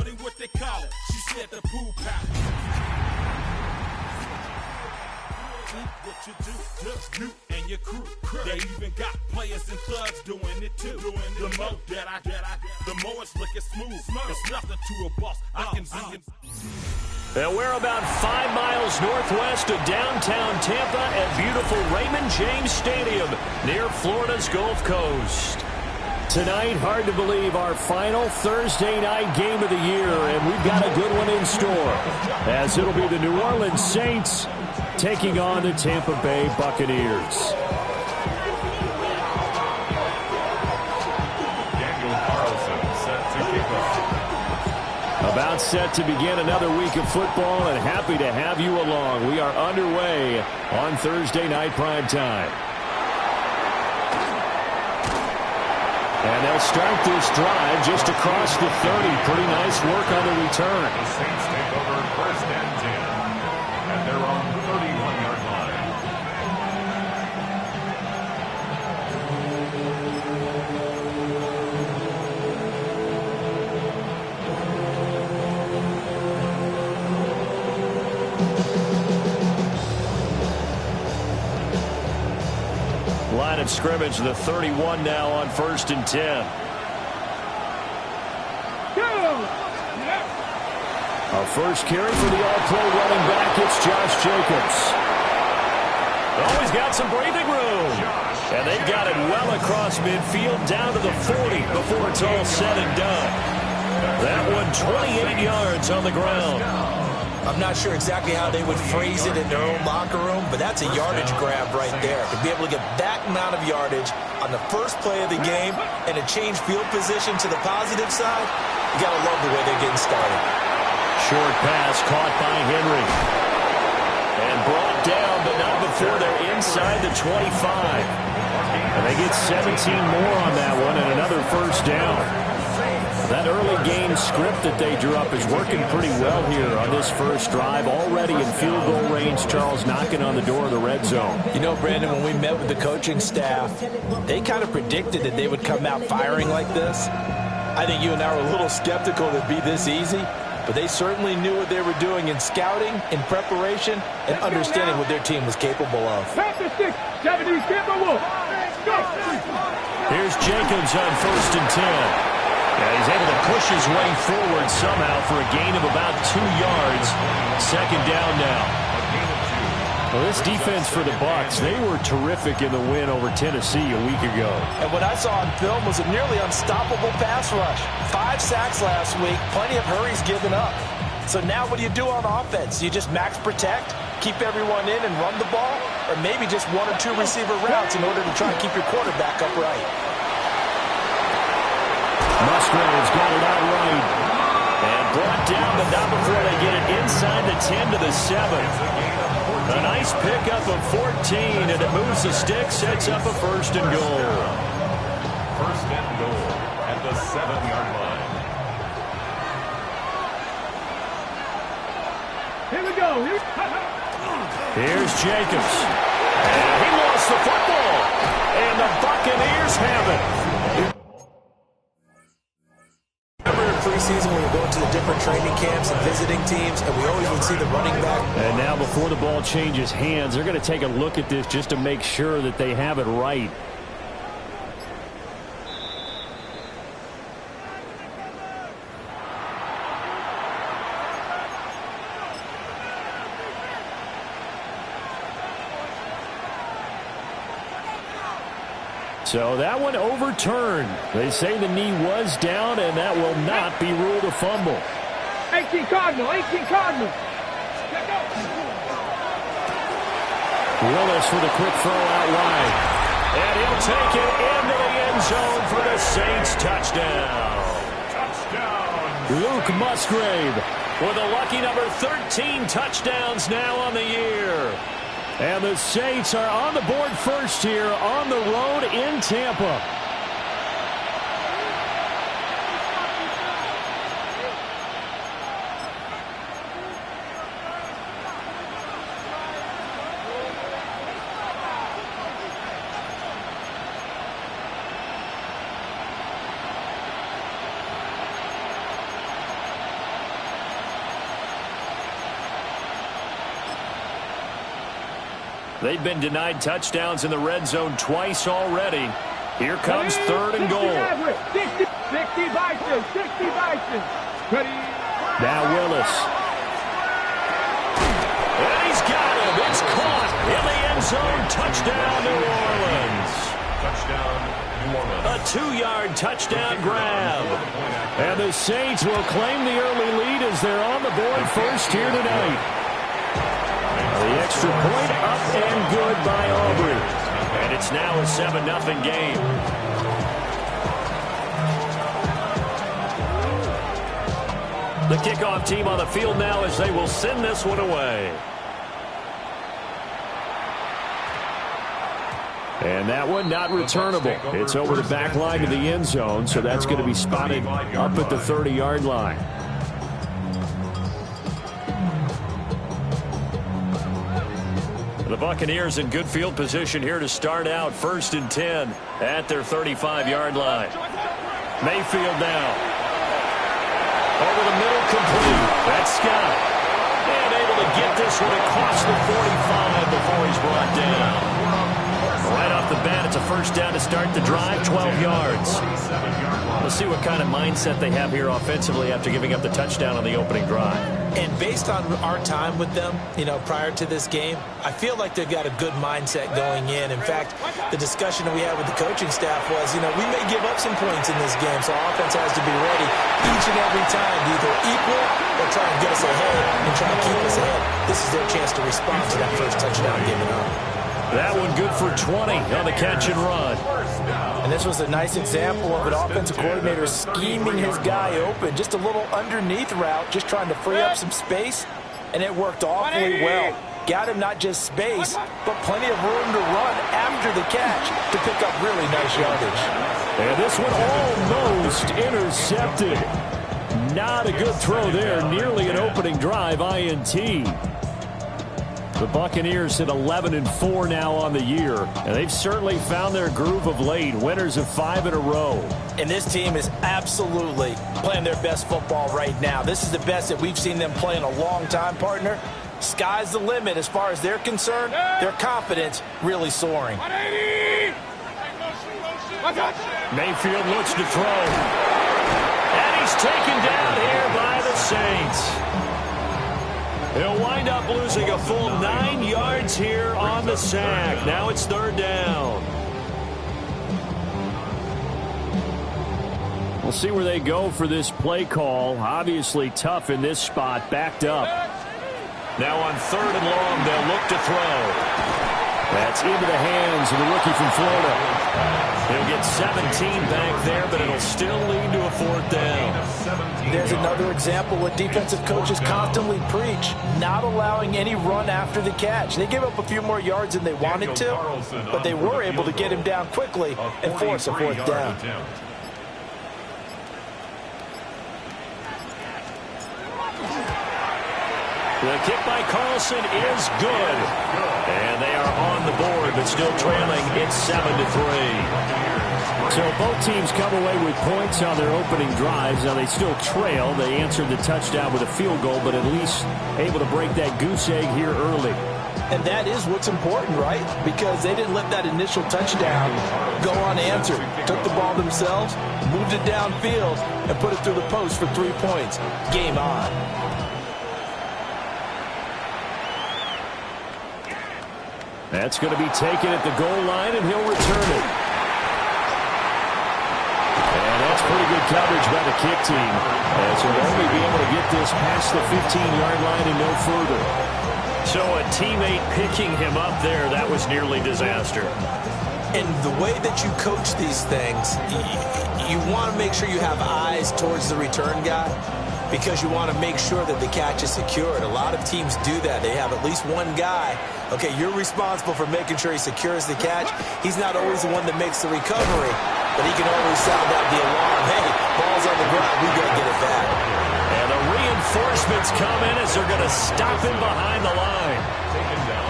Shorty, what they call it? She said the pool palace. What you do, just you and your crew. They even got players and thugs doing it too. The more that I the more it's looking smooth. It's nothing to a boss. I can see it. And we're about 5 miles northwest of downtown Tampa at beautiful Raymond James Stadium near Florida's Gulf Coast. Tonight, hard to believe, our final Thursday night game of the year, and we've got a good one in store, as it'll be the New Orleans Saints taking on the Tampa Bay Buccaneers. About set to begin another week of football, and happy to have you along. We are underway on Thursday night prime time. And they'll start this drive just across the 30. Pretty nice work on the return. The Saints take over first and 10 at their own 31-yard line. Line of scrimmage, the 31 now on first and 10. Our first carry for the all-pro running back, it's Josh Jacobs. Always got some breathing room. And they've got it well across midfield down to the 40 before it's all said and done. That one 28 yards on the ground. I'm not sure exactly how they would phrase it in their own locker room, but that's a yardage grab right there. To be able to get that amount of yardage on the first play of the game and to change field position to the positive side, you got to love the way they're getting started. Short pass caught by Henry. And brought down, but not before they're inside the 25. And they get 17 more on that one and another first down. That early game script that they drew up is working pretty well here on this first drive. Already in field goal range, Charles, knocking on the door of the red zone. You know, Brandon, when we met with the coaching staff, they kind of predicted that they would come out firing like this. I think you and I were a little skeptical that it'd be this easy, but they certainly knew what they were doing in scouting, in preparation, and understanding what their team was capable of. Here's Jacobs on first and 10. Yeah, he's able to push his way forward somehow for a gain of about 2 yards. Second down now. Well, this defense for the Bucs, they were terrific in the win over Tennessee a week ago. And what I saw on film was a nearly unstoppable pass rush. 5 sacks last week, plenty of hurries given up. So now what do you do on offense? You just max protect, keep everyone in and run the ball, or maybe just 1 or 2 receiver routes in order to try and keep your quarterback upright. Musgrave's got it out right. And brought down, but not before they get it inside the 10 to the 7. A nice pickup of 14, and it moves the stick, sets up a first and goal. First and goal at the 7-yard line. Here we go. Here's Jacobs. And he lost the football. And the Buccaneers have it. Preseason when we go to the different training camps and visiting teams, and we always would see the running back. And now before the ball changes hands, they're going to take a look at this just to make sure that they have it right. So that one overturned. They say the knee was down, and that will not be ruled a fumble. 18 Cardinal, 18 Cardinal. Willis with a quick throw out wide. And he'll take it into the end zone for the Saints touchdown. Luke Musgrave with a lucky number 13 touchdowns now on the year. And the Saints are on the board first here on the road in Tampa. They've been denied touchdowns in the red zone twice already. Here comes third and goal. 60 Vikings, 60 Vikings. Ready. Now Willis. And he's got him. It's caught in the end zone. Touchdown, New Orleans. Touchdown, New Orleans. A 2-yard touchdown grab. And the Saints will claim the early lead as they're on the board first here tonight. The extra point up and good by Aubrey. And it's now a 7-0 game. The kickoff team on the field now as they will send this one away. And that one not returnable. It's over the back line to the end zone, so that's going to be spotted up at the 30-yard line. The Buccaneers in good field position here to start out 1st and 10 at their 35-yard line. Mayfield now. Over the middle, complete. That's Scott. And able to get this one across the 45 before he's brought down. Right off the bat, it's a first down to start the drive, 12 yards. Let's see what kind of mindset they have here offensively after giving up the touchdown on the opening drive. And based on our time with them, prior to this game, I feel like they've got a good mindset going in. In fact, the discussion that we had with the coaching staff was, we may give up some points in this game, so our offense has to be ready each and every time to either equal or try and get us ahead and try and keep us ahead. This is their chance to respond to that first touchdown given up. That one good for 20 on the catch and run. And this was a nice example of an offensive coordinator scheming his guy open. Just a little underneath route, just trying to free up some space, and it worked awfully well. Got him not just space, but plenty of room to run after the catch to pick up really nice yardage. And this one almost intercepted. Not a good throw there. Nearly an opening drive INT. The Buccaneers hit 11-4 now on the year, and they've certainly found their groove of late. Winners of 5 in a row. And this team is absolutely playing their best football right now. This is the best that we've seen them play in a long time, partner. Sky's the limit as far as they're concerned. Their confidence really soaring. Mayfield looks to throw. And he's taken down here by the Saints. He'll wind up losing a full 9 yards here on the sack. Now it's third down. We'll see where they go for this play call. Obviously tough in this spot, backed up. Now on 3rd and long, they'll look to throw. That's into the hands of the rookie from Florida. He'll get 17 back there, but it'll still lead to a 4th down. There's another example what defensive coaches constantly preach, not allowing any run after the catch. They gave up a few more yards than they wanted to, but they were able to get him down quickly and force a 4th down. The kick by Carlson is good. And they are on the board, but still trailing. It's 7-3. So both teams come away with points on their opening drives. Now they still trail. They answered the touchdown with a field goal, but at least able to break that goose egg here early. And that is what's important, right? Because they didn't let that initial touchdown go unanswered. Took the ball themselves, moved it downfield, and put it through the post for 3 points. Game on. That's going to be taken at the goal line, and he'll return it. And that's pretty good coverage by the kick team. As he'll only be able to get this past the 15-yard line and no further. So a teammate picking him up there, that was nearly disaster. And the way that you coach these things, you want to make sure you have eyes towards the return guy, because you want to make sure that the catch is secured. A lot of teams do that. They have at least one guy. Okay, you're responsible for making sure he secures the catch. He's not always the one that makes the recovery, but he can always sound out the alarm. Hey, ball's on the ground. We got to get it back. And the reinforcements come in as they're going to stop him behind the line.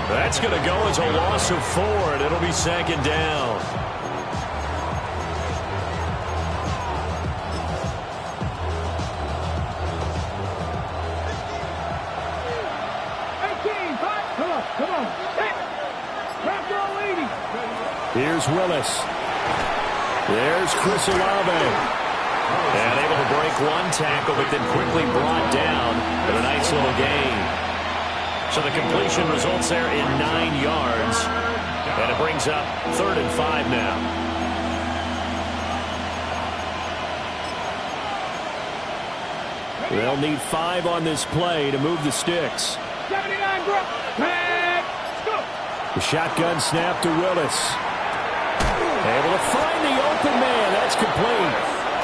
That's going to go as a loss of 4, and it'll be 2nd down. Come on. Here's Willis. There's Chris Olave. And able to break one tackle, but then quickly brought down with a nice little gain. So the completion results there in 9 yards. And it brings up 3rd and 5 now. They'll need 5 on this play to move the sticks. 79, bro. The shotgun snap to Willis. Able to find the open man. That's complete.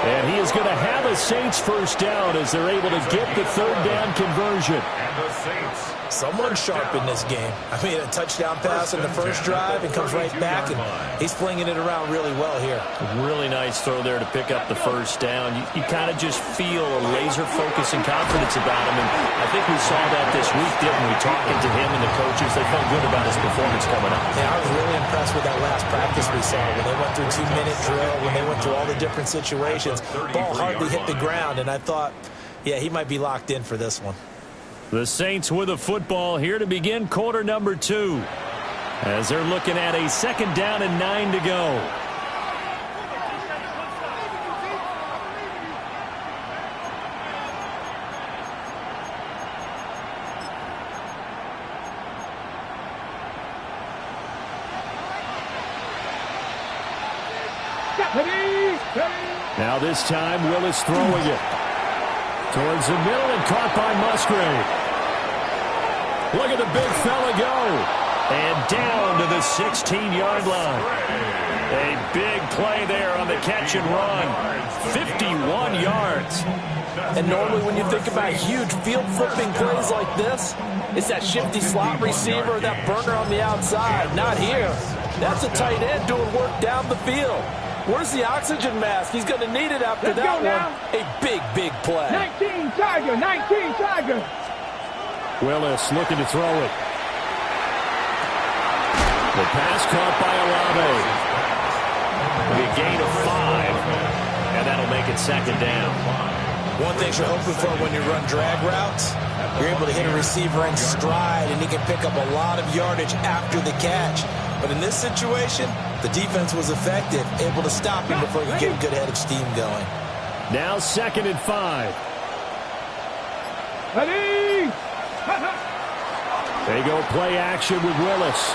And he is going to have a Saints first down as they're able to get the 3rd down conversion. And the Saints. Someone sharp in this game. I mean, a touchdown pass in the first drive and comes right back, and he's flinging it around really well here. Really nice throw there to pick up the first down. You kind of just feel a laser focus and confidence about him, and I think we saw that this week, didn't we? Talking to him and the coaches, they felt good about his performance coming up. Yeah, I was really impressed with that last practice we saw when they went through 2-minute drill, when they went through all the different situations. Ball hardly hit the ground, and I thought, yeah, he might be locked in for this one. The Saints with a football here to begin quarter number 2. As they're looking at a 2nd down and 9 to go. Now this time Willis throwing it. Towards the middle and caught by Musgrave. Look at the big fella go. And down to the 16-yard line. A big play there on the catch and run. 51 yards. And normally when you think about huge field-flipping plays like this, it's that shifty slot receiver or that burner on the outside. Not here. That's a tight end doing work down the field. Where's the oxygen mask? He's going to need it after that one. A big, big play. 19 Tiger, 19 Tiger. Willis looking to throw it. The pass caught by Olave. A gain of 5, and that'll make it 2nd down. One thing you're hoping for when you run drag routes, you're able to hit a receiver in stride, and he can pick up a lot of yardage after the catch. But in this situation, the defense was effective, able to stop him before he could get a good head of steam going. Now 2nd and 5. Ready? They go play action with Willis.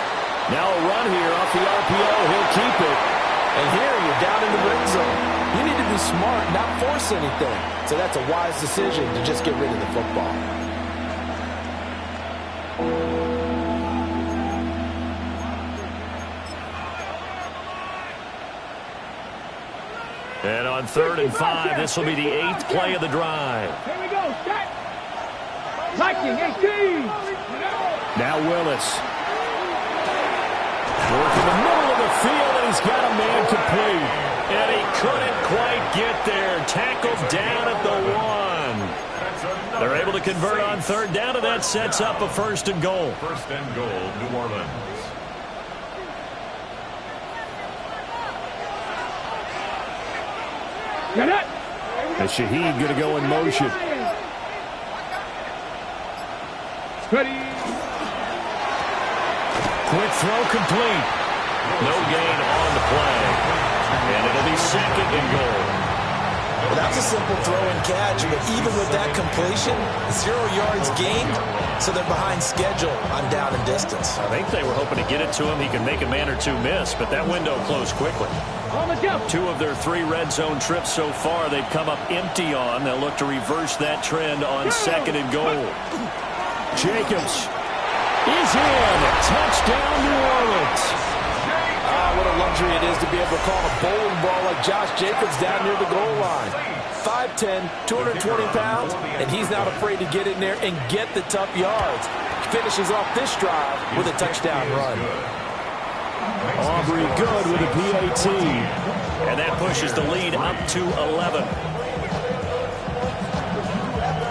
Now a run here off the RPO. He'll keep it. And here you're down in the red zone. You need to be smart, not force anything. So that's a wise decision to just get rid of the football. And on 3rd and 5, this will be the 8th play of the drive. Here we go, set. Liking 18. Now Willis. Working the middle of the field, and he's got a man complete. And he couldn't quite get there. Tackled down at the 1. They're able to convert on 3rd down, and that sets up a 1st and goal. 1st and goal, New Orleans. Get it. And Shaheed going to go in motion. Ready. Quick throw complete. No gain on the play. And it'll be 2nd and goal. Well, that's a simple throw and catch, but even with that completion, 0 yards gained, so they're behind schedule on down and distance. I think they were hoping to get it to him. He can make a man or 2 miss, but that window closed quickly. 2 of their 3 red zone trips so far, they've come up empty on. They'll look to reverse that trend on 2nd and goal. Jacobs is in. Touchdown, New Orleans. What a luxury it is to be able to call a bowling ball like Josh Jacobs down near the goal line. 5'10", 220 pounds, and he's not afraid to get in there and get the tough yards. Finishes off this drive with a touchdown run. Aubrey good with a PAT. And that pushes the lead up to 11.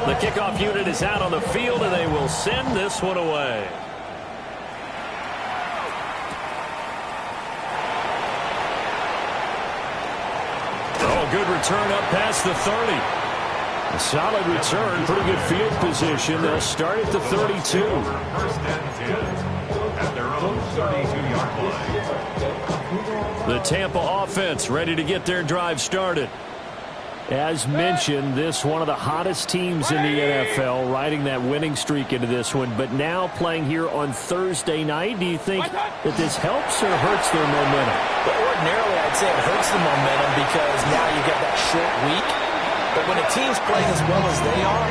The kickoff unit is out on the field, and they will send this one away. Good return up past the 30. A solid return, pretty good field position. They'll start at the 32. 1st and 10 at their own 32-yard line. The Tampa offense ready to get their drive started. As mentioned, this one of the hottest teams in the NFL, riding that winning streak into this one, but now playing here on Thursday night. Do you think that this helps or hurts their momentum? Well, ordinarily, I'd say it hurts the momentum because now you get that short week. But when a team's playing as well as they are,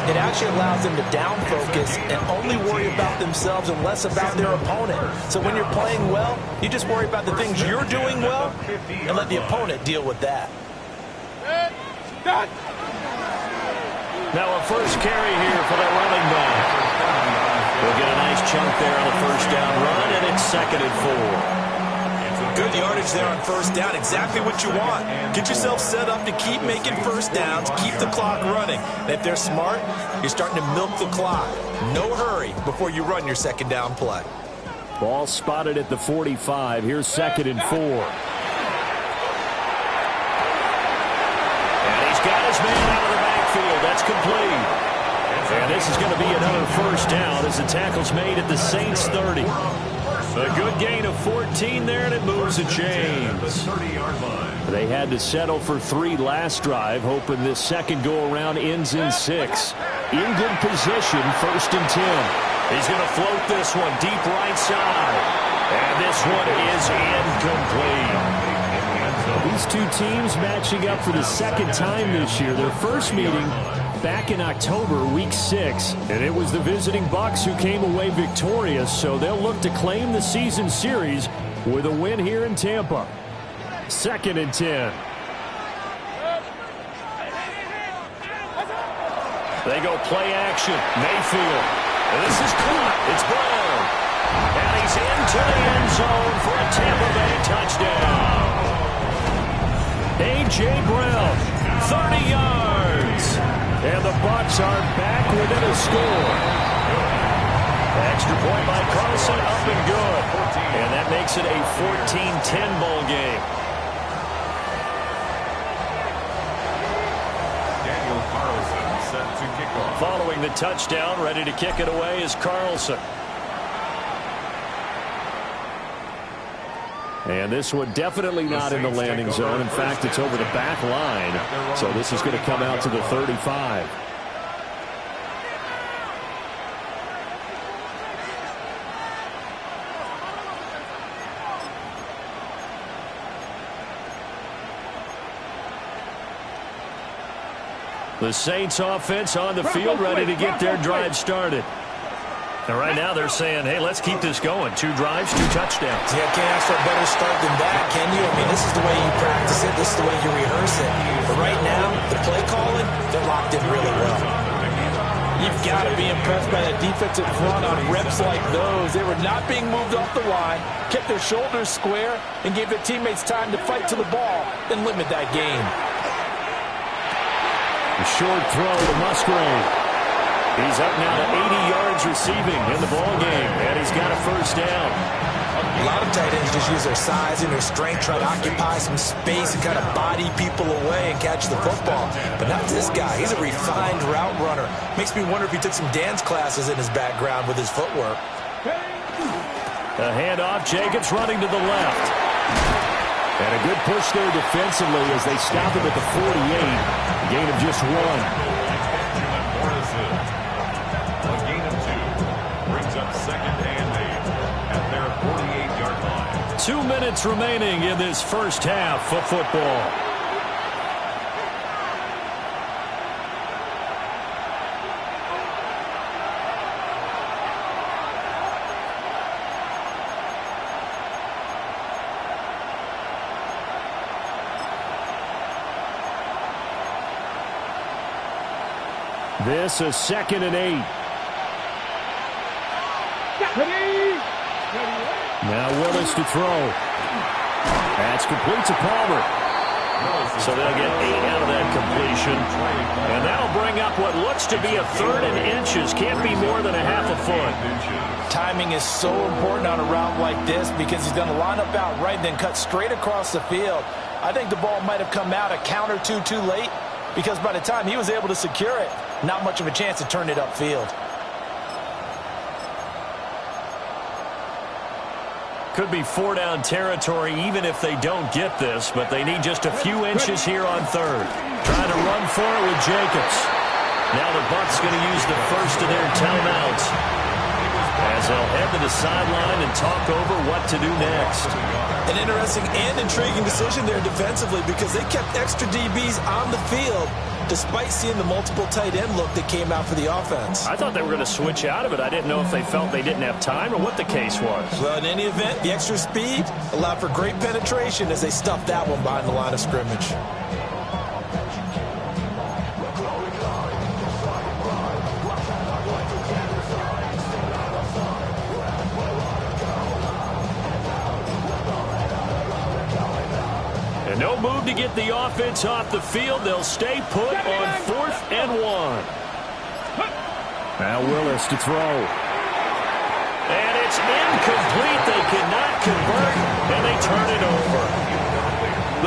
it actually allows them to down focus and only worry about themselves and less about their opponent. So when you're playing well, you just worry about the things you're doing well and let the opponent deal with that. Now a first carry here for the running back. We'll get a nice chunk there on the first down run, and it's 2nd and 4. Good yardage there on first down. Exactly what you want. Get yourself set up to keep making first downs, keep the clock running. And if they're smart, you're starting to milk the clock. No hurry before you run your second down play. Ball spotted at the 45. Here's 2nd and 4. Got his man out of the backfield. That's complete. And this is going to be another first down as the tackle's made at the Saints 30. A good gain of 14 there, and it moves the chains. They had to settle for 3 last drive, hoping this second go-around ends in 6. In good position, 1st and 10. He's going to float this one deep right side. And this one is incomplete. These two teams matching up for the second time this year. Their first meeting back in October, week 6. And it was the visiting Bucs who came away victorious, so they'll look to claim the season series with a win here in Tampa. 2nd and 10. They go play action. Mayfield. And this is caught. It's Brown. And he's into the end zone for a Tampa Bay touchdown. A.J. Brown, 30 yards. And the Bucs are back within a score. Extra point by Carlson, up and good. And that makes it a 14-10 ball game. Daniel Carlson set to kick off. Following the touchdown, ready to kick it away is Carlson. And this one definitely not in the landing zone. In fact, it's over the back line. So this is going to come out to the 35. The Saints offense on the field, ready to get their drive started. And right now they're saying, hey, let's keep this going. 2 drives, 2 touchdowns. Yeah, can't ask for a better start than that, can you? I mean, this is the way you practice it. This is the way you rehearse it. But right now, the play calling, they're locked in really well. You've got to be impressed by that defensive front on reps like those. They were not being moved off the line, kept their shoulders square, and gave their teammates time to fight to the ball and limit that gain. A short throw to Musgrave. He's up now to 80 yards receiving in the ball game, and he's got a first down. A lot of tight ends just use their size and their strength, try to occupy some space and kind of body people away and catch the football. But not this guy. He's a refined route runner. Makes me wonder if he took some dance classes in his background with his footwork. A handoff, Jacobs running to the left. And a good push there defensively as they stop him at the 48. A gain of just 1. A gain of 2 brings up 2nd and 8 at their 48-yard line. 2 minutes remaining in this first half of football. This is 2nd and 8. Now Willis to throw. That's complete to Palmer. So they'll get 8 out of that completion. And that'll bring up what looks to be a 3rd and inches. Can't be more than a half a foot. Timing is so important on a route like this because he's going to line up out right and then cut straight across the field. I think the ball might have come out a count or two too late because by the time he was able to secure it, not much of a chance to turn it upfield. Could be 4-down territory even if they don't get this, but they need just a few inches here on third. Trying to run for it with Jacobs. Now the Bucs going to use the first of their timeouts as they'll head to the sideline and talk over what to do next. An interesting and intriguing decision there defensively because they kept extra DBs on the field despite seeing the multiple tight end look that came out for the offense. I thought they were going to switch out of it. I didn't know if they felt they didn't have time or what the case was. Well, in any event, the extra speed allowed for great penetration as they stuffed that one behind the line of scrimmage. No move to get the offense off the field. They'll stay put on 4th and 1. Now Willis to throw. And it's incomplete. They cannot convert, and they turn it over.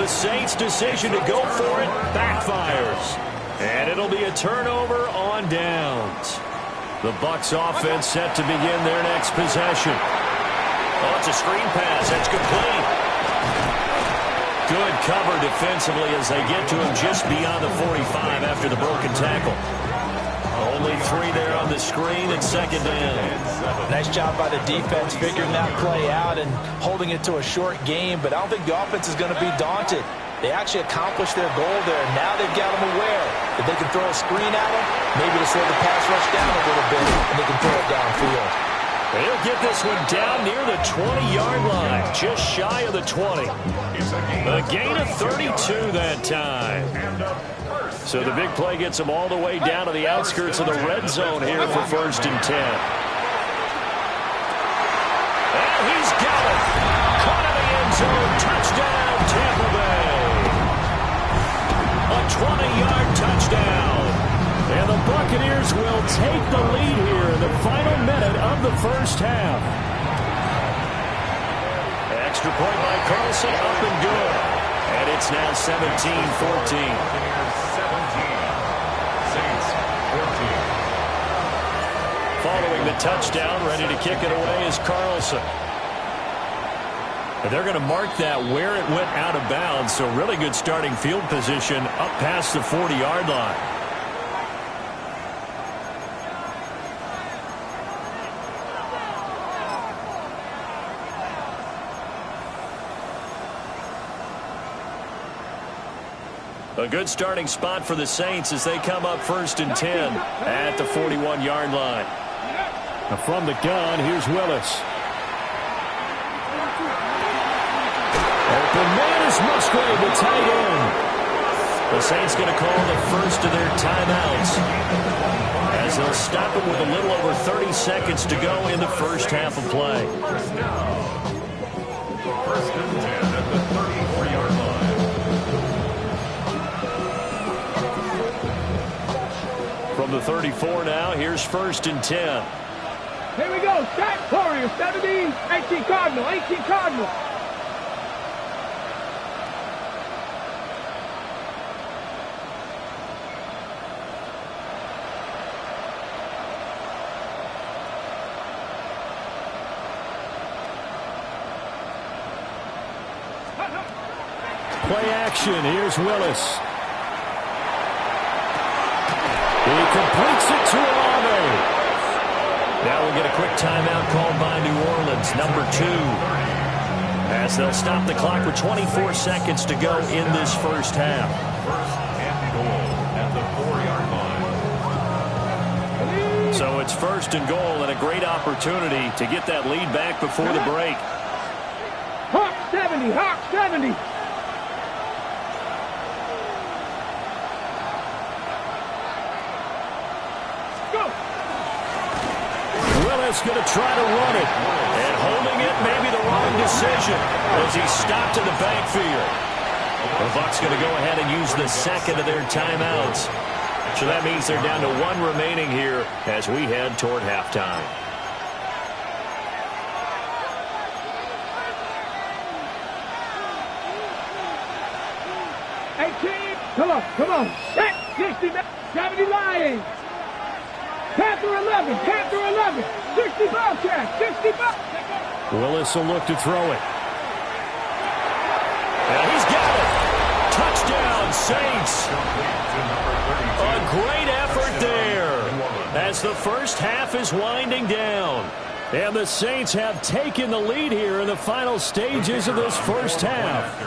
The Saints' decision to go for it backfires. And it'll be a turnover on downs. The Bucs offense set to begin their next possession. Oh, it's a screen pass. That's complete. Good cover defensively as they get to him just beyond the 45 after the broken tackle. Only 3 there on the screen and 2nd down. Nice job by the defense figuring that play out and holding it to a short game, but I don't think the offense is going to be daunted. They actually accomplished their goal there. Now they've got them aware that they can throw a screen at them, maybe to slow the pass rush down a little bit, and they can throw it downfield. They'll get this one down near the 20-yard line, just shy of the 20. A gain of 32 that time. So the big play gets them all the way down to the outskirts of the red zone here for 1st and 10. And he's got it. Caught in the end zone. Touchdown, Tampa Bay. A 20-yard touchdown. And the Buccaneers will take the lead here in the final minute of the first half. Extra point by Carlson, up and good. And it's now 17-14. 17. Saints 14. Following the touchdown, ready to kick it away is Carlson. And they're going to mark that where it went out of bounds, so really good starting field position up past the 40-yard line. A good starting spot for the Saints as they come up 1st and 10 at the 41-yard line. Now from the gun, here's Willis. Open man is Musgrave, the tight end. The Saints going to call the first of their timeouts as they'll stop it with a little over 30 seconds to go in the first half of play. 1st and 10 at the 34-yard line. From the 34 now, here's 1st and 10. Here we go. Start Warriors. 17. 18 Cardinal. 18 Cardinal. Play action. Here's Willis. He completes it to Olave. Now we'll get a quick timeout called by New Orleans, number 2. As they'll stop the clock with 24 seconds to go in this first half. 1st and goal at the 4-yard line. So it's 1st and goal and a great opportunity to get that lead back before the break. Hawk 70. Hawk 70. Willis going to try to run it. And holding it may be the wrong decision as he stopped in the backfield. The Bucs going to go ahead and use the 2nd of their timeouts. So that means they're down to 1 remaining here as we head toward halftime. Come on. Set. 60. 70 Lions. Panther 11. Panther 11. 60 Bobcats. 60 Bobcats. Willis will look to throw it. And he's got it. Touchdown, Saints. A great effort there as the first half is winding down. And the Saints have taken the lead here in the final stages of this first half.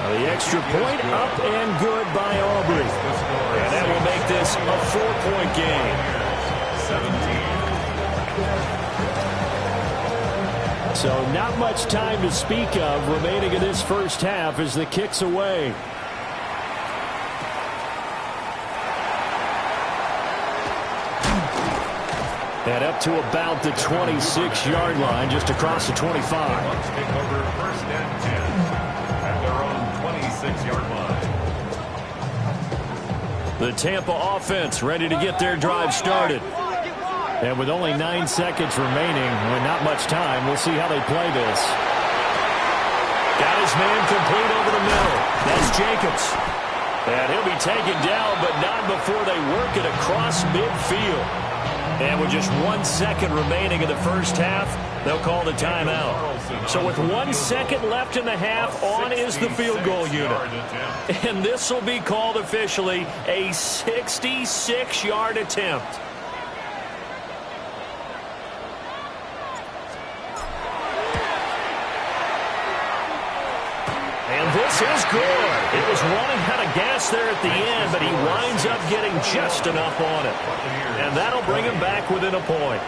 The extra point up and good by Aubrey. And that will make this a 4-point game. 17. So not much time to speak of remaining in this first half as the kick's away. And up to about the 26-yard line, just across the 25. Bucks take over first and 10 at their own 26-yard line. The Tampa offense ready to get their drive started. And with only 9 seconds remaining, with not much time, we'll see how they play this. Got his man complete over the middle. That's Jacobs. And he'll be taken down, but not before they work it across midfield. And with just 1 second remaining in the first half, they'll call the timeout. So with 1 second left in the half, on is the field goal unit. And this will be called officially a 66-yard attempt. And this is good. It was running out of gas there at the end, but he winds up getting just enough on it. And that'll bring him back within a point.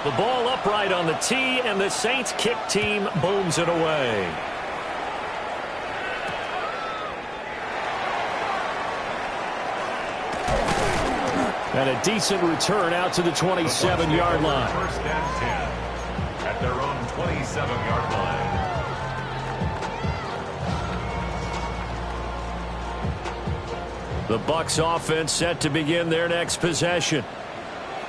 The ball upright on the tee, and the Saints kick team booms it away. And a decent return out to the 27-yard line. First and 10 at their own 27-yard line. The Bucs offense set to begin their next possession.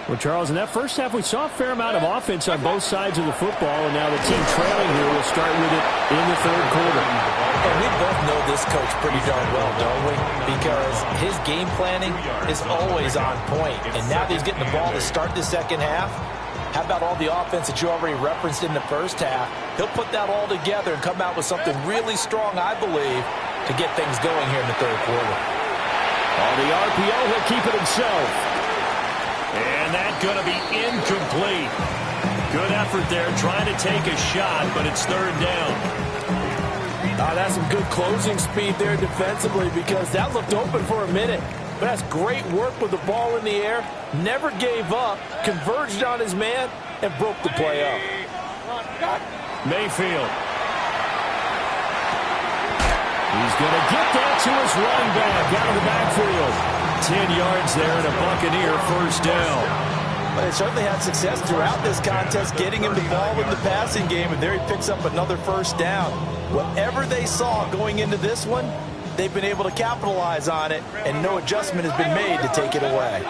Well, Charles, in that first half, we saw a fair amount of offense on both sides of the football, and now the team trailing here will start with it in the third quarter. And we both know this coach pretty darn well, don't we? Because his game planning is always on point. And now that he's getting the ball to start the second half, how about all the offense that you already referenced in the first half? He'll put that all together and come out with something really strong, I believe, to get things going here in the third quarter. On the RPO, he'll keep it himself. And that's going to be incomplete. Good effort there trying to take a shot, but it's third down. That's some good closing speed there defensively, because that looked open for a minute. But that's great work with the ball in the air. Never gave up, converged on his man, and broke the play up. Mayfield. He's going to get that to his running back out of the backfield. 10 yards there and a Buccaneer first down. But they certainly had success throughout this contest, getting him the ball in the passing game, and there he picks up another first down. Whatever they saw going into this one, they've been able to capitalize on it, and no adjustment has been made to take it away.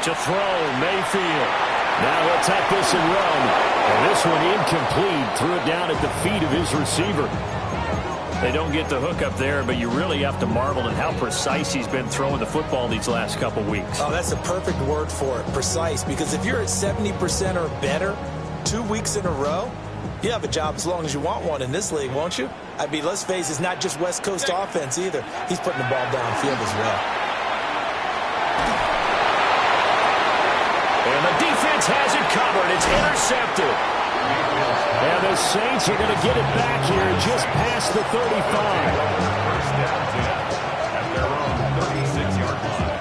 To throw, Mayfield. Now he'll tuck this and run. And this one incomplete. Threw it down at the feet of his receiver. They don't get the hook up there, but you really have to marvel at how precise he's been throwing the football these last couple weeks. Oh, that's a perfect word for it, precise, because if you're at 70% or better 2 weeks in a row, you have a job as long as you want one in this league, won't you? I mean, let's face it, it's not just West Coast offense either. He's putting the ball downfield as well. And the defense has it covered. It's intercepted. And the Saints are going to get it back here just past the 35. First down 10 at their own 36-yard line.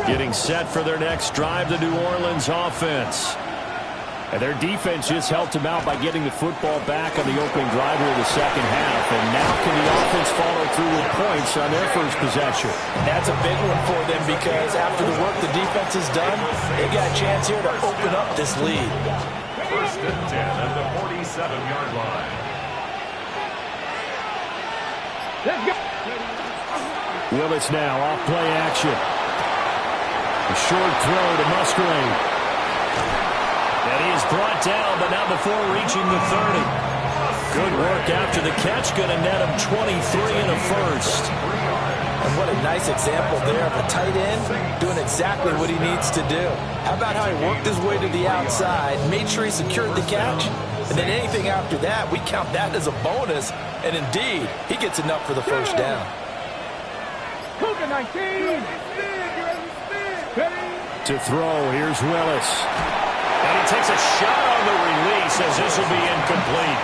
Getting set for their next drive, the New Orleans offense. And their defense just helped them out by getting the football back on the opening drive of the second half. And now can the offense follow through with points on their first possession? That's a big one for them, because after the work the defense has done, they've got a chance here to open up this lead. First and 10 at the 47-yard line. Let's go. Willis now off play action. A short throw to Musgrave. And he is brought down, but not before reaching the 30. Good work after the catch. Going to net him 23 and a first. And what a nice example there of a tight end doing exactly what he needs to do. How about how he worked his way to the outside, made sure he secured the catch, and then anything after that, we count that as a bonus. And indeed, he gets enough for the first down. Cougar 19. To throw, here's Willis. And he takes a shot on the release as this will be incomplete.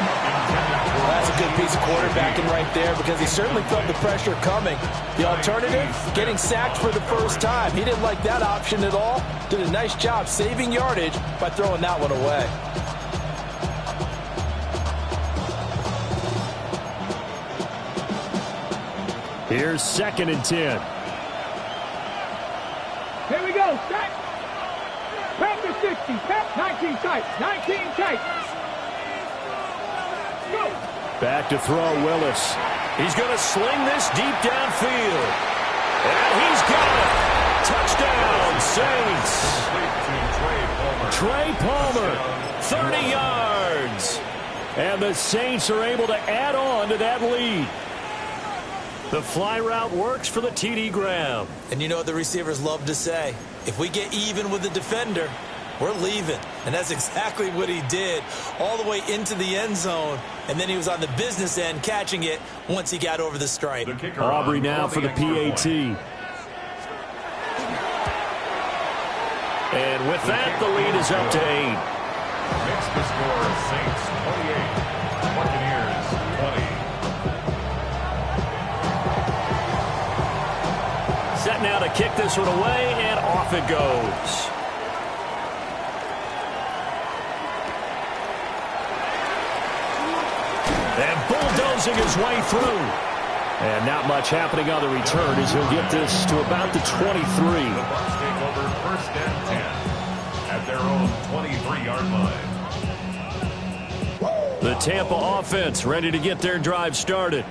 Well, that's a good piece of quarterbacking right there because he certainly felt the pressure coming. The alternative, getting sacked for the first time. He didn't like that option at all. Did a nice job saving yardage by throwing that one away. Here's 2nd and 10. Here we go. Set. Panther 60. 19 tight. 19 tight. Go. Back to throw, Willis. He's going to sling this deep downfield. And he's got it. Touchdown, Saints. Trey Palmer, 30 yards. And the Saints are able to add on to that lead. The fly route works for the TD Graham. And you know what the receivers love to say? If we get even with the defender, we're leaving. And that's exactly what he did, all the way into the end zone. And then he was on the business end catching it once he got over the stripe. Aubrey now for the PAT. And with that, the lead is up to 8. Makes the score Saints 28, Buccaneers 20. Set now to kick this one away, and off it goes. And bulldozing his way through. And not much happening on the return as he'll get this to about the 23. The Bucs take over 1st and 10 at their own 23-yard line. The Tampa offense ready to get their drive started.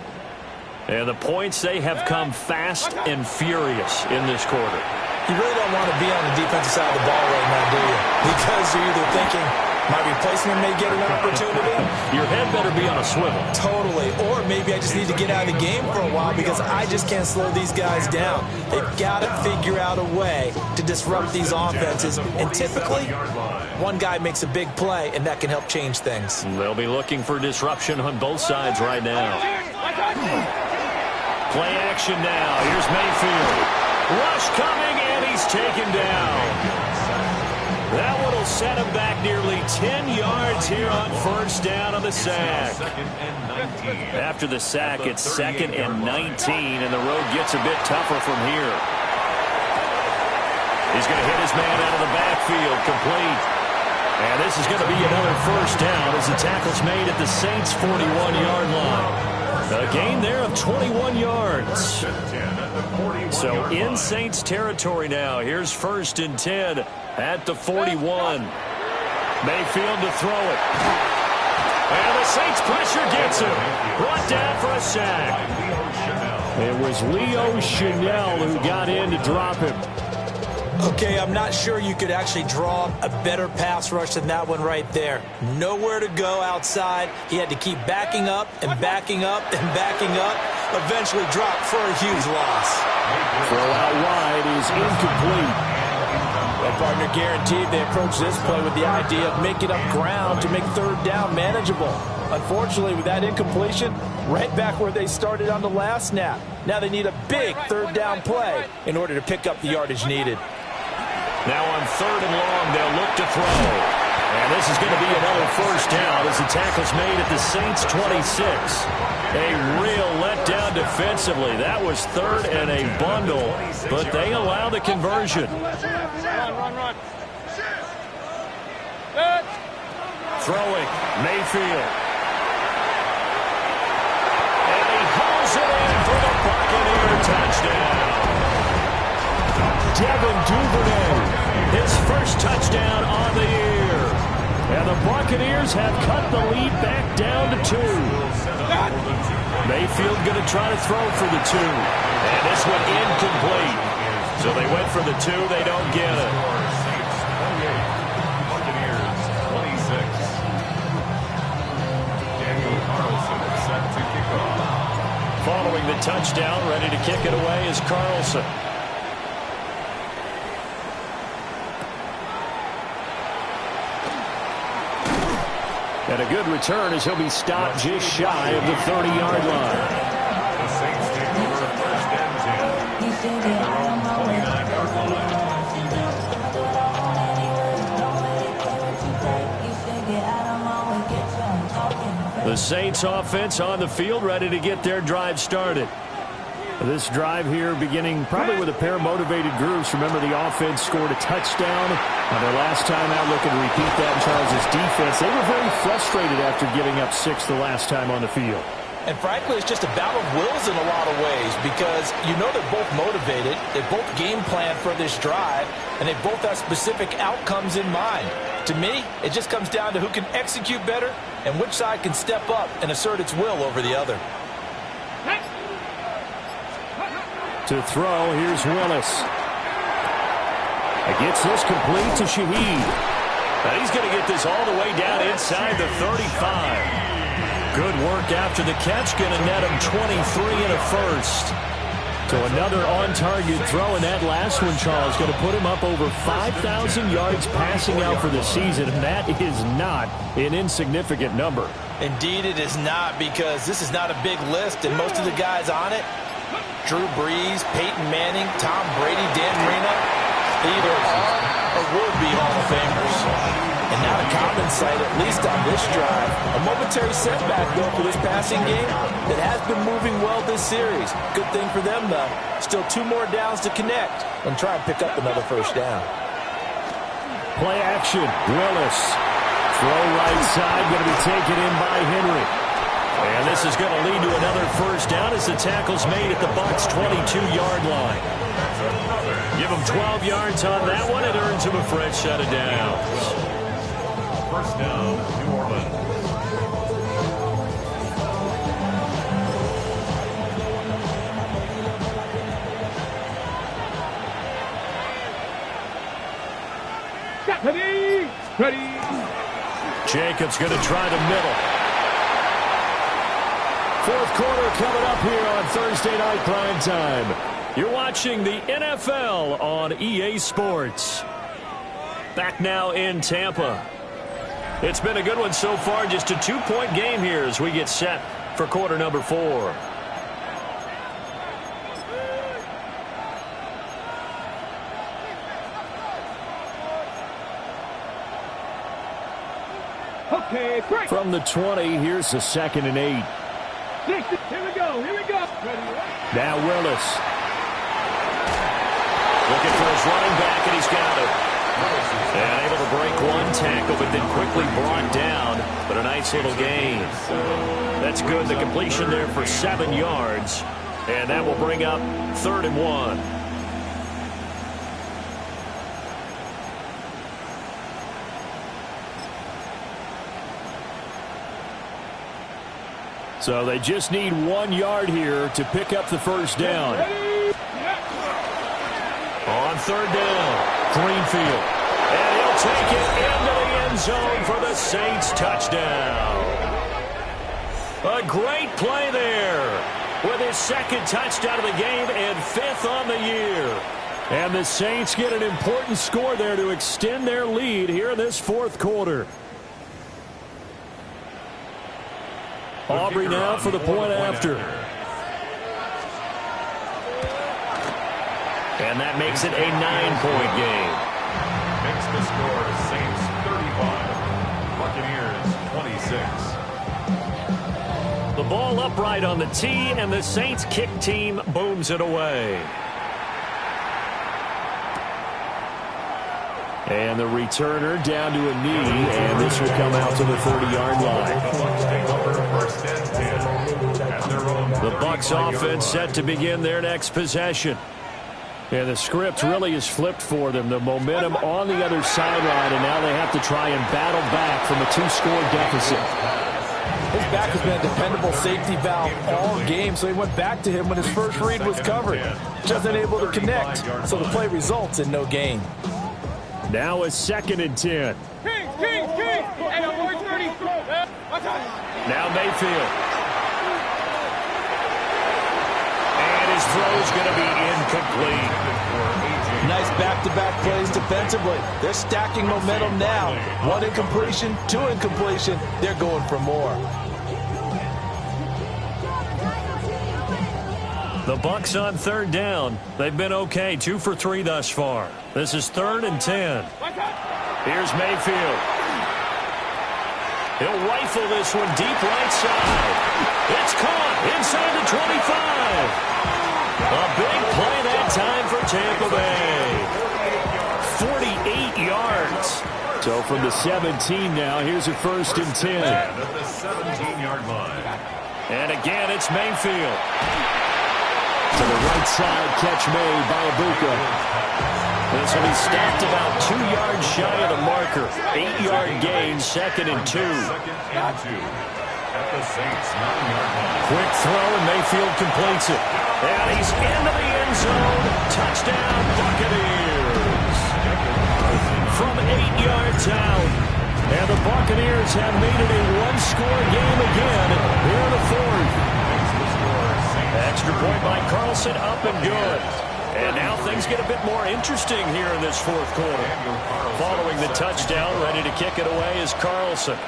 And the points, they have come fast and furious in this quarter. You really don't want to be on the defensive side of the ball right now, do you? Because you're either thinking, my replacement may get an opportunity. Your head better be on a swivel. Totally. Or maybe I just need to get out of the game for a while because I just can't slow these guys down. They've got to figure out a way to disrupt these offenses. And typically, one guy makes a big play, and that can help change things. They'll be looking for disruption on both sides right now. Play action now. Here's Mayfield. Rush coming, and he's taken down. That one will set him back nearly 10 yards here on 1st down on the sack. After the sack, it's 2nd and 19, and the road gets a bit tougher from here. He's going to hit his man out of the backfield, complete. And this is going to be another 1st down as the tackle's made at the Saints' 41-yard line. A gain there of 21 yards. So in Saints territory now. Here's 1st and 10 at the 41. Mayfield to throw it. And the Saints pressure gets him. Brought down for a sack. It was Leo Chanel who got in to drop him. Okay, I'm not sure you could actually draw a better pass rush than that one right there. Nowhere to go outside. He had to keep backing up and backing up and backing up. Eventually dropped for a huge loss. Throw out wide is incomplete. Well, partner, guaranteed they approach this play with the idea of making up ground to make 3rd down manageable. Unfortunately, with that incompletion, right back where they started on the last snap. Now they need a big 3rd down play in order to pick up the yardage needed. Now on 3rd and long, they'll look to throw. And this is going to be another 1st down as the tackle's made at the Saints' 26. A real letdown defensively. That was 3rd and a bundle, but they allow the conversion. Run. Throwing, Mayfield. And he hauls it in for the Buccaneer touchdown. Devin Duvernay, his 1st touchdown on the year. And the Buccaneers have cut the lead back down to 2. Mayfield going to try to throw for the 2. And this one incomplete. So they went for the 2. They don't get it. Saints 28, Buccaneers 26. Daniel Carlson set to kick off. Following the touchdown, ready to kick it away is Carlson. And a good return as he'll be stopped just shy of the 30-yard line. The Saints take over first and 10 at their own 29-yard line. The Saints offense on the field, ready to get their drive started. This drive here beginning probably with a pair of motivated groups. Remember, the offense scored a touchdown on their last time out, looking to repeat that in Charles' defense. They were very frustrated after giving up 6 the last time on the field. And frankly, it's just a battle of wills in a lot of ways because you know they're both motivated, they both game plan for this drive, and they both have specific outcomes in mind. To me, it just comes down to who can execute better and which side can step up and assert its will over the other. To throw, here's Willis. Gets this complete to Shaheed. And he's going to get this all the way down inside the 35. Good work after the catch. Going to net him 23 and a first. So another on-target throw, and that last one, Charles, going to put him up over 5,000 yards passing out for the season, and that is not an insignificant number. Indeed it is not, because this is not a big list, and most of the guys on it, Drew Brees, Peyton Manning, Tom Brady, Dan Marino, they either are or will be Hall of Famers. And not a common sight, at least on this drive. A momentary setback, though, for this passing game that has been moving well this series. Good thing for them, though. Still 2 more downs to connect and try and pick up another first down. Play action. Willis. Throw right side, going to be taken in by Henry. And this is going to lead to another first down as the tackle's made at the Bucs' 22-yard line. Give them 12 yards on that one. It earns them a fresh set of downs. First down, New Orleans. Ready. Jacobs going to try the middle. Fourth quarter coming up here on Thursday Night Prime Time. You're watching the NFL on EA Sports. Back now in Tampa. It's been a good one so far. Just a 2-point game here as we get set for quarter number 4. Okay, break. From the 20, here's the 2nd and 8. 60. Here we go. Ready. Now Willis. Looking for his running back, and he's got it. And able to break one tackle, but then quickly brought down. But a nice little gain. That's good. The completion there for 7 yards. And that will bring up 3rd and 1. So they just need 1 yard here to pick up the first down. On 3rd down, Greenfield. And he'll take it into the end zone for the Saints touchdown. A great play there with his 2nd touchdown of the game and 5th on the year. And the Saints get an important score there to extend their lead here in this 4th quarter. Aubrey now for the point after. And that makes it a 9-point game. Makes the score Saints 35, Buccaneers 26. The ball upright on the tee, and the Saints kick team booms it away. And the returner down to a knee, and this will come out to the 30-yard line. The Bucs offense set to begin their next possession. And the script really is flipped for them. The momentum on the other sideline, and now they have to try and battle back from a 2-score deficit. His back has been a dependable safety valve all game, so he went back to him when his first read was covered. Just unable to connect, so the play results in no gain. Now a 2nd and 10. Now Mayfield. And his throw is going to be incomplete. Nice back-to-back plays defensively. They're stacking momentum now. 1 incompletion, 2 incompletion. They're going for more. The Bucs on 3rd down. They've been okay, 2 for 3 thus far. This is 3rd and 10. Here's Mayfield. He'll rifle this one deep right side. It's caught inside the 25. A big play that time for Tampa Bay. 48 yards. So from the 17 now, here's a 1st and 10. At the 17-yard line. And again, it's Mayfield. To the right side, catch made by Ibuka. This will be stopped about 2 yards shy of the marker. 8-yard gain, 2nd and 2. 2nd and 2. At the Saints 9-yard line. Quick throw, and Mayfield completes it. And he's into the end zone. Touchdown, Buccaneers. From 8 yards out. And the Buccaneers have made it a one-score game again here in the 4th. Extra point by Carlson, up and good. And now things get a bit more interesting here in this 4th quarter. Following the touchdown, ready to kick it away is Carlson.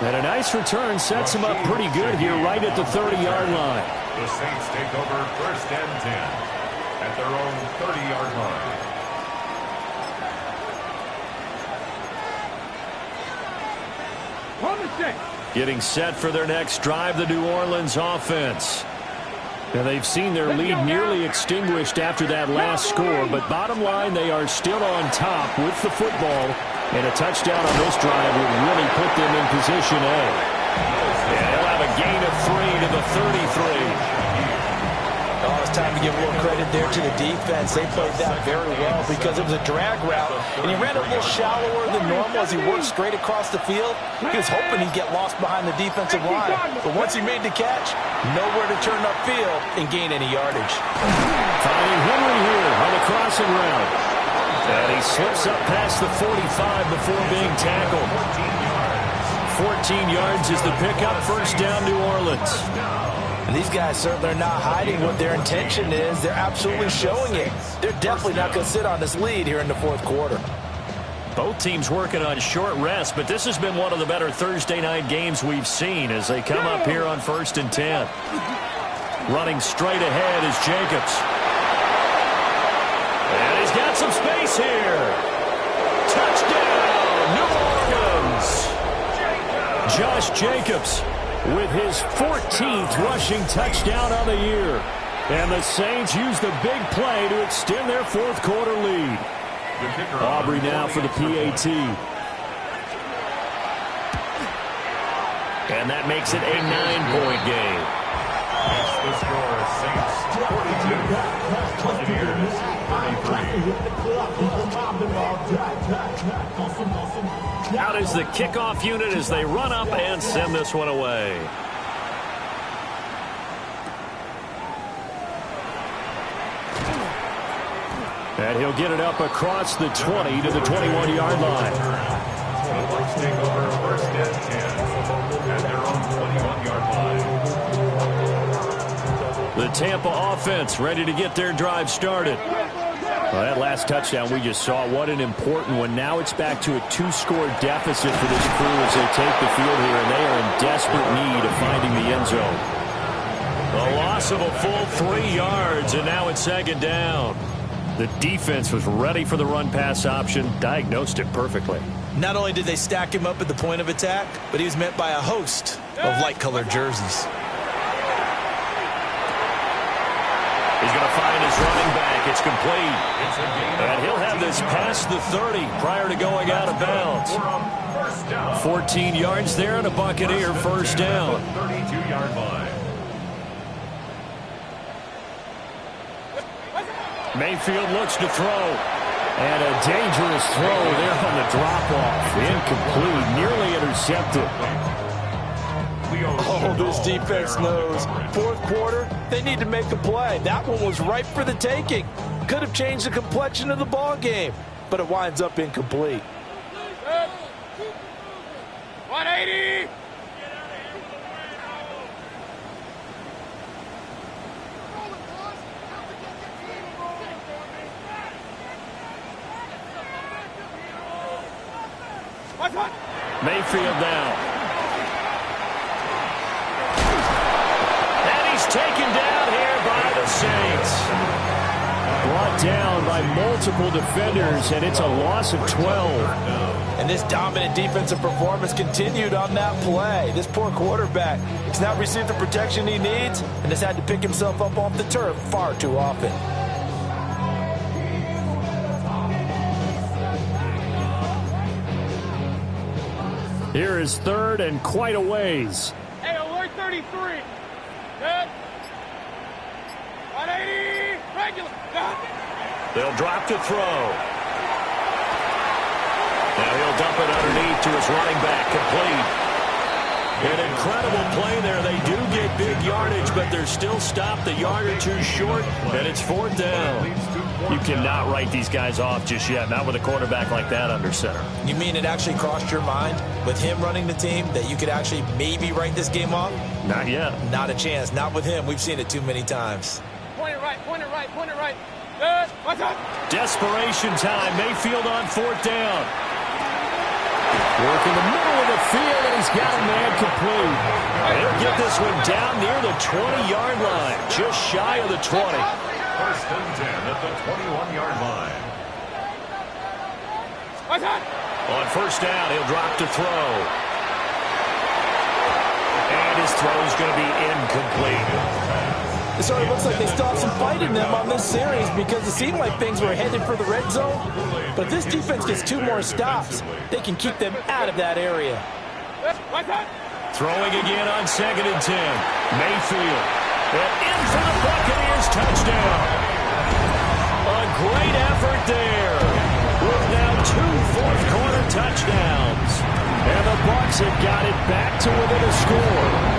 And a nice return sets him up pretty good here right at the 30-yard line. The Saints take over 1st and 10 at their own 30-yard line. Getting set for their next drive, the New Orleans offense. Now they've seen their lead nearly extinguished after that last score, but bottom line, they are still on top with the football, and a touchdown on this drive would really put them in position A. And they'll have a gain of 3 to the 33. Oh, it's time to give a little credit there to the defense. They played that very well because it was a drag route, and he ran a little shallower than normal as he worked straight across the field. He was hoping he'd get lost behind the defensive line, but once he made the catch, nowhere to turn upfield and gain any yardage. Finding Henry here on the crossing route. And he slips up past the 45 before being tackled. 14 yards is the pickup. 1st down, New Orleans. And these guys certainly are not hiding what their intention is. They're absolutely showing it. They're definitely not going to sit on this lead here in the 4th quarter. Both teams working on short rest, but this has been one of the better Thursday night games we've seen as they come up here on 1st and 10. Running straight ahead is Jacobs. And he's got some space here. Touchdown, New Orleans. Josh Jacobs with his 14th rushing touchdown on the year. And the Saints use the big play to extend their 4th quarter lead. Aubrey now for the PAT. And that makes it a 9-point game. The score is Saints 42, Buccaneers 33. Out is the kickoff unit as they run up and send this one away. And he'll get it up across the 20 to the 21-yard line. The Bucs take over 1st and 10 at their own 21-yard line. The Tampa offense ready to get their drive started. Well, that last touchdown we just saw, what an important one. Now it's back to a 2-score deficit for this crew as they take the field here, and they are in desperate need of finding the end zone. A loss of a full 3 yards, and now it's 2nd down. The defense was ready for the run-pass option, diagnosed it perfectly. Not only did they stack him up at the point of attack, but he was met by a host of light-colored jerseys. He's going to find his running back. It's complete. And he'll have this past the 30 prior to going out of bounds. 14 yards there and a Buccaneer 1st down. 32-yard line. Mayfield looks to throw. And a dangerous throw there on the drop-off. Incomplete, nearly intercepted. Oh, this defense knows. Fourth quarter, they need to make a play. That one was ripe for the taking. Could have changed the complexion of the ball game, but it winds up incomplete. 180. Mayfield now. And he's taken down here by the Saints. Brought down by multiple defenders, and it's a loss of 12. And this dominant defensive performance continued on that play. This poor quarterback has not received the protection he needs and has had to pick himself up off the turf far too often. Here is third and quite a ways. Hey, alert 33. Good. 180. Regular. Good. They'll drop to throw. Now he'll dump it underneath to his running back. Complete. An incredible play there. They do get big yardage, but they're still stopped a yard or two short, and it's fourth down. You cannot write these guys off just yet, not with a quarterback like that under center. You mean it actually crossed your mind with him running the team that you could actually maybe write this game off? Not yet. Not a chance. Not with him. We've seen it too many times. Point it right, point it right, point it right. Good. What's up? Desperation time. Mayfield on fourth down. Work in the middle of the field, and he's got a man complete. They'll get this one down near the 20-yard line, just shy of the 20. First and 10 at the 21-yard line. What's up? On first down, he'll drop to throw. And his throw is going to be incomplete. It sort of looks like they still have some fight in them on this series because it seemed like things were headed for the red zone. But if this defense gets 2 more stops, they can keep them out of that area. What's up? Throwing again on second and 10. Mayfield. And in for the Buccaneers touchdown. A great effort there. With now 2 fourth-quarter touchdowns. And the Bucs have got it back to within a score.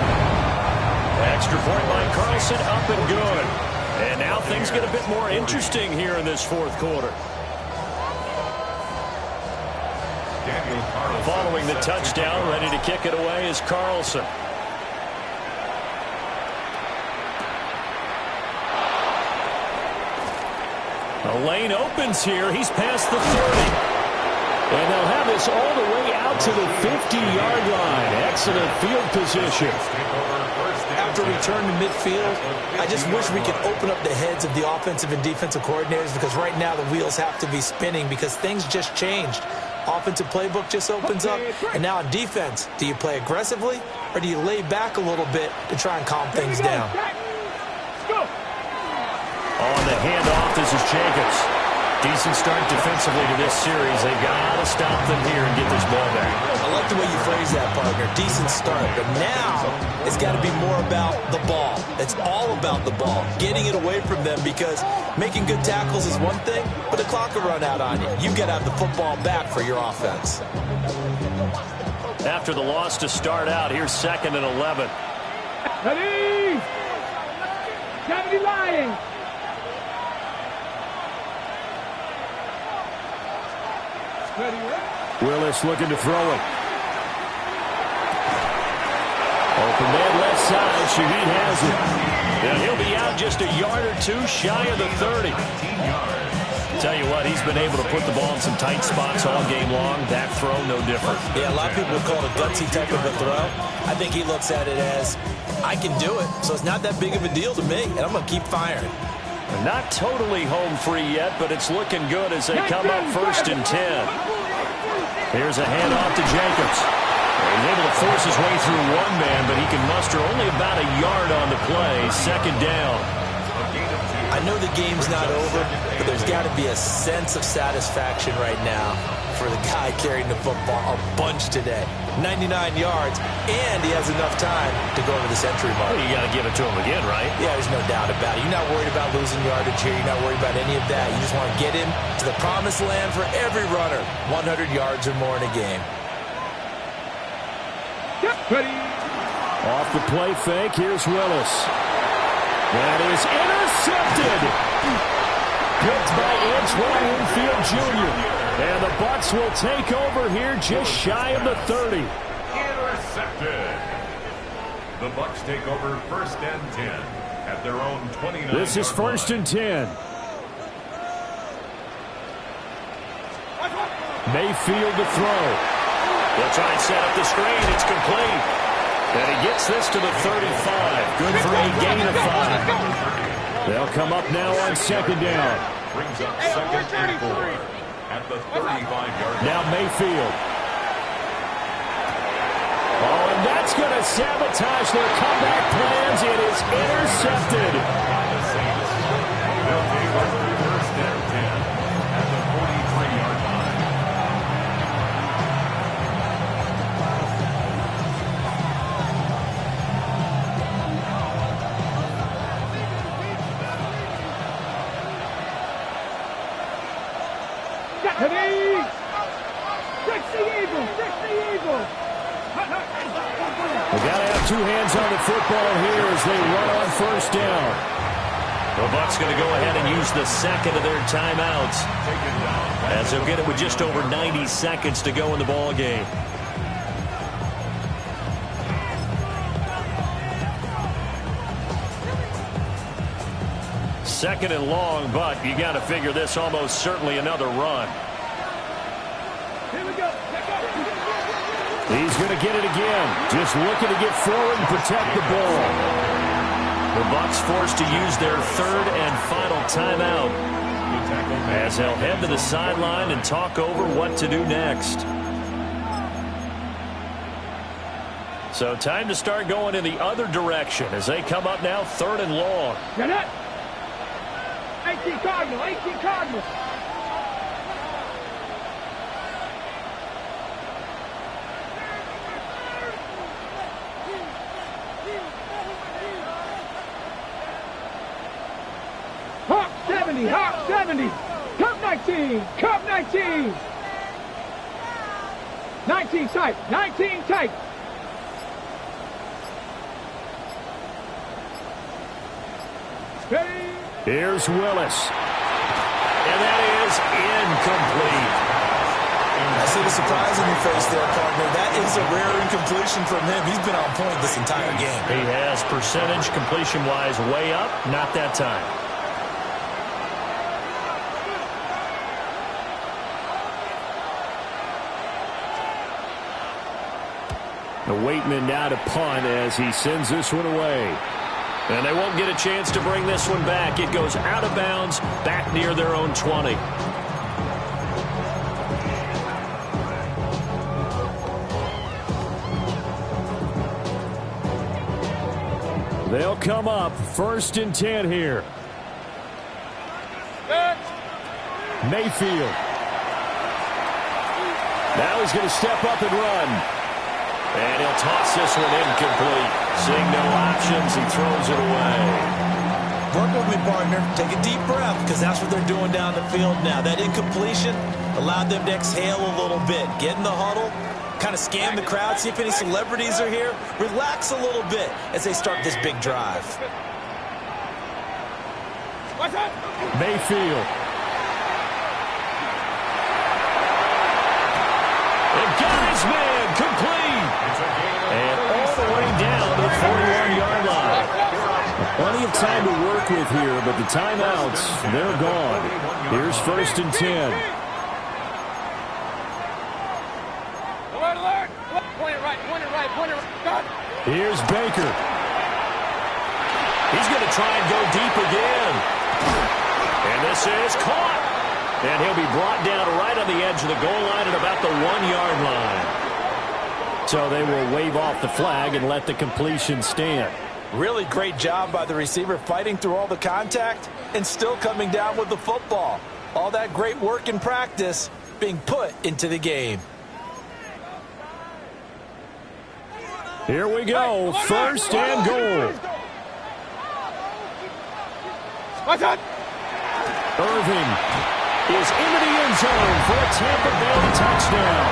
Extra point by Carlson, up and good. And now things get a bit more interesting here in this fourth quarter. Following the touchdown, ready to kick it away is Carlson. The lane opens here. He's past the 30. And they'll have this all the way out to the 50-yard line. Excellent field position. After return to midfield, I just wish we could open up the heads of the offensive and defensive coordinators because right now the wheels have to be spinning because things just changed. Offensive playbook just opens up, and now on defense, do you play aggressively or do you lay back a little bit to try and calm things down? On the handoff, this is Jacobs. Decent start defensively to this series. They've got to stop them here and get this ball back. I like the way you phrase that, partner. Decent start. But now it's got to be more about the ball. It's all about the ball. Getting it away from them because making good tackles is one thing, but the clock will run out on you. You've got to have the football back for your offense. After the loss to start out, here's second and 11. Ready? 70 Lions. Willis looking to throw it. Open man left side. Shaheed has it. And he'll be out just a yard or two shy of the 30. Tell you what, he's been able to put the ball in some tight spots all game long. That throw, no different. Yeah, a lot of people would call it a gutsy type of a throw. I think he looks at it as, I can do it, so it's not that big of a deal to me, and I'm going to keep firing. Not totally home free yet, but it's looking good as they come up first and 10. Here's a handoff to Jacobs. He's able to force his way through one man, but he can muster only about a yard on the play. Second down. I know the game's not over, but there's got to be a sense of satisfaction right now for the guy carrying the football a bunch today. 99 yards, and he has enough time to go over the century mark. Well, you got to give it to him again, right? Yeah, there's no doubt about it. You're not worried about losing yardage here. You're not worried about any of that. You just want to get him to the promised land for every runner. 100 yards or more in a game. Ready. Off the play fake, here's Willis. That is intercepted. Picked by Antoine Winfield Jr. And the Bucs will take over here just shy of the 30. Intercepted. The Bucs take over 1st and 10 at their own 29. This is 1st and 10. Mayfield to throw. They'll try and set up the screen. It's complete. And he gets this to the 35. Good for a gain of 5. They'll come up now on 2nd down. Brings up 2nd and 4 at the 35-yard line. Now Mayfield. Oh, and that's going to sabotage their comeback plans. It is intercepted. The Saints will take over 1st and 10 at the 43-yard line. Ready. Fix the Eagles. Fix the Eagles. They got to have two hands on the football here as they run on 1st down. The Bucs going to go ahead and use the second of their timeouts, as they'll get it with just over 90 seconds to go in the ball game. Second and long, but you got to figure this almost certainly another run. Here we go. He's going to get it again. Just looking to get forward and protect the ball. The Bucs forced to use their 3rd and final timeout, as they'll head to the sideline and talk over what to do next. So time to start going in the other direction as they come up now 3rd and long. Get it. 18 Cardinal. 18 Cardinal. Hawk 70, Hawk 70. Cup 19, Cup 19. 19 tight, 19 tight. Ready. Here's Willis. And that is incomplete. I see the surprise in your face there, partner. That is a rare incompletion from him. He's been on point this entire game. He has percentage completion-wise way up. Not that time. The Waitman now to punt as he sends this one away. And they won't get a chance to bring this one back. It goes out of bounds, back near their own 20. They'll come up 1st and 10 here. Mayfield. Now he's going to step up and run. And he'll toss this one incomplete. Seeing no options, he throws it away. Work with me, partner. Take a deep breath, because that's what they're doing down the field now. That incompletion allowed them to exhale a little bit. Get in the huddle, kind of scan the crowd, see if any celebrities are here. Relax a little bit as they start this big drive. Mayfield. And got his man complete. And all the way down to the 41-yard line. Plenty of time to work with here, but the timeouts, they're gone. Here's 1st and 10. Alert, alert. Point it right, point it right, point it right. Here's Baker. He's going to try and go deep again. And this is caught. And he'll be brought down right on the edge of the goal line at about the 1-yard line. So they will wave off the flag and let the completion stand. Really great job by the receiver fighting through all the contact and still coming down with the football. All that great work in practice being put into the game. Here we go. First and goal. Irving is into the end zone for a Tampa Bay touchdown.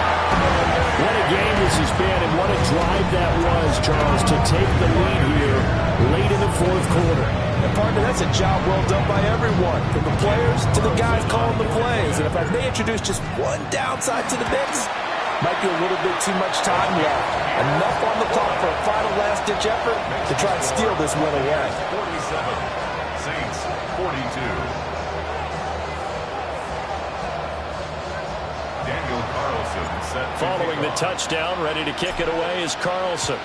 What a game this has been, and what a drive that was, Charles, to take the lead here late in the fourth quarter. And partner, that's a job well done by everyone, from the players to the guys calling the plays. And if I may introduce just one downside to the mix, might be a little bit too much time left. Enough on the clock for a final last-ditch effort to try and steal this win away. 47, Saints 42. Following the touchdown, ready to kick it away is Carlson.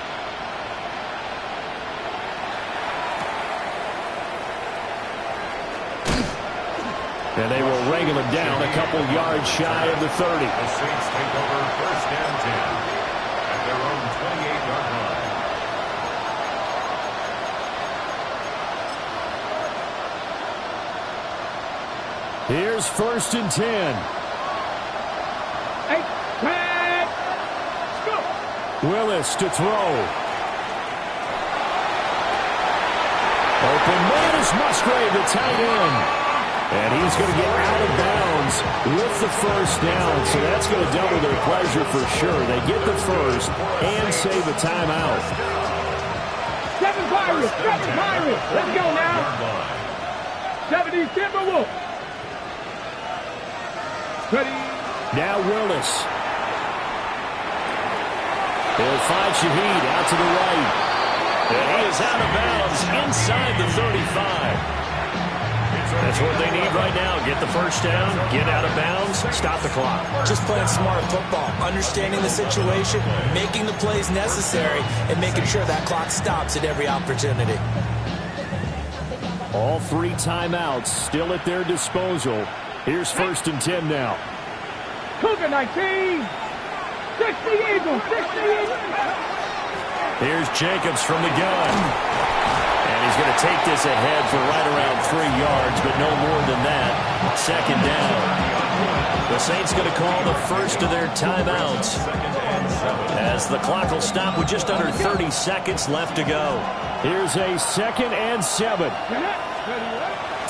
And they will wrangle him down a couple yards shy of the 30. The Saints take over first and 10 at their own 28-yard line. Here's first and 10. Willis to throw. Open man is Musgrave, the tight end. And he's going to get out of bounds with the first down. So that's going to double their pleasure for sure. They get the first and save a timeout. 7 Pirates, 7 Pirates. Let's go now. 70 Timberwolves. Ready. Now Willis. They'll find Shaheed out to the right. And he is out of bounds inside the 35. That's what they need right now. Get the first down, get out of bounds, stop the clock. Just playing smart football, understanding the situation, making the plays necessary, and making sure that clock stops at every opportunity. All 3 timeouts still at their disposal. Here's first and 10 now. Cougar 19. 60 Eagles, 60 Eagles. Here's Jacobs from the gun. And he's going to take this ahead for right around 3 yards, but no more than that. Second down. The Saints going to call the first of their timeouts as the clock will stop with just under 30 seconds left to go. Here's a 2nd and 7.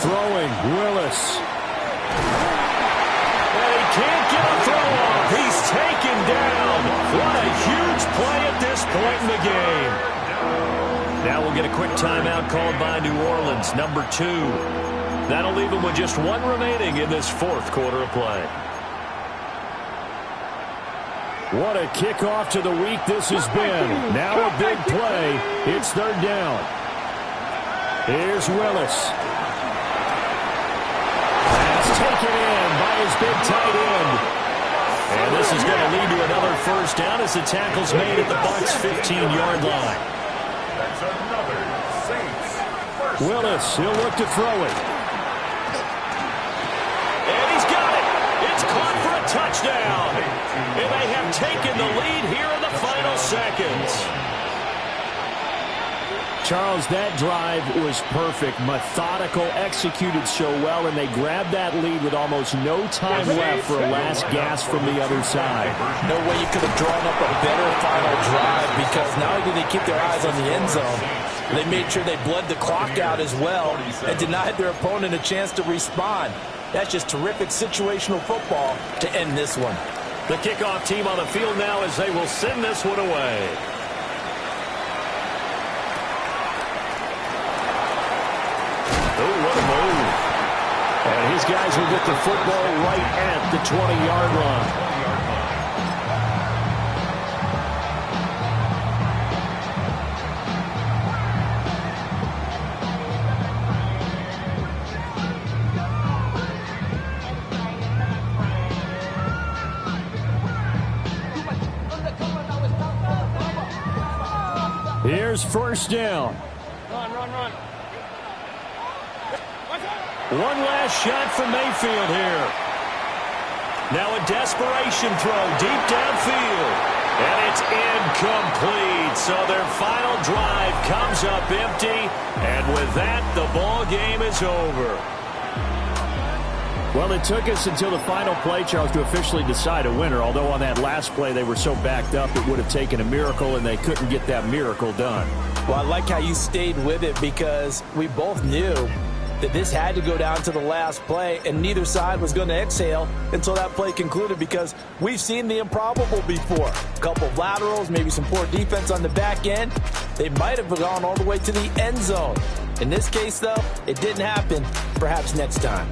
Throwing Willis. And he can't get a throw off. He's taken down. What a huge play at this point in the game. Now we'll get a quick timeout called by New Orleans, number 2. That'll leave them with just 1 remaining in this fourth quarter of play. What a kickoff to the week this has been. Now a big play. It's 3rd down. Here's Willis. That's taken in by his big tight end. And this is going to lead to another first down as the tackle's made at the Bucs' 15-yard line. That's another Saints first. Willis, he'll look to throw it. And he's got it. It's caught for a touchdown. And they have taken the lead here in the final seconds. Charles, that drive was perfect, methodical, executed so well, and they grabbed that lead with almost no time left for a last gasp from the other side. No way you could have drawn up a better final drive, because not only did they keep their eyes on the end zone, they made sure they bled the clock out as well and denied their opponent a chance to respond. That's just terrific situational football to end this one. The kickoff team on the field now as they will send this one away. Oh, what a move. And his guys will get the football right at the 20-yard line. Here's first down. Run. One last shot from Mayfield here. Now a desperation throw deep downfield. And it's incomplete. So their final drive comes up empty. And with that, the ball game is over. Well, it took us until the final play, Charles, to officially decide a winner. Although on that last play they were so backed up, it would have taken a miracle, and they couldn't get that miracle done. Well, I like how you stayed with it because we both knew that this had to go down to the last play, and neither side was going to exhale until that play concluded because we've seen the improbable before. A couple of laterals, maybe some poor defense on the back end. They might have gone all the way to the end zone. In this case, though, it didn't happen. Perhaps next time.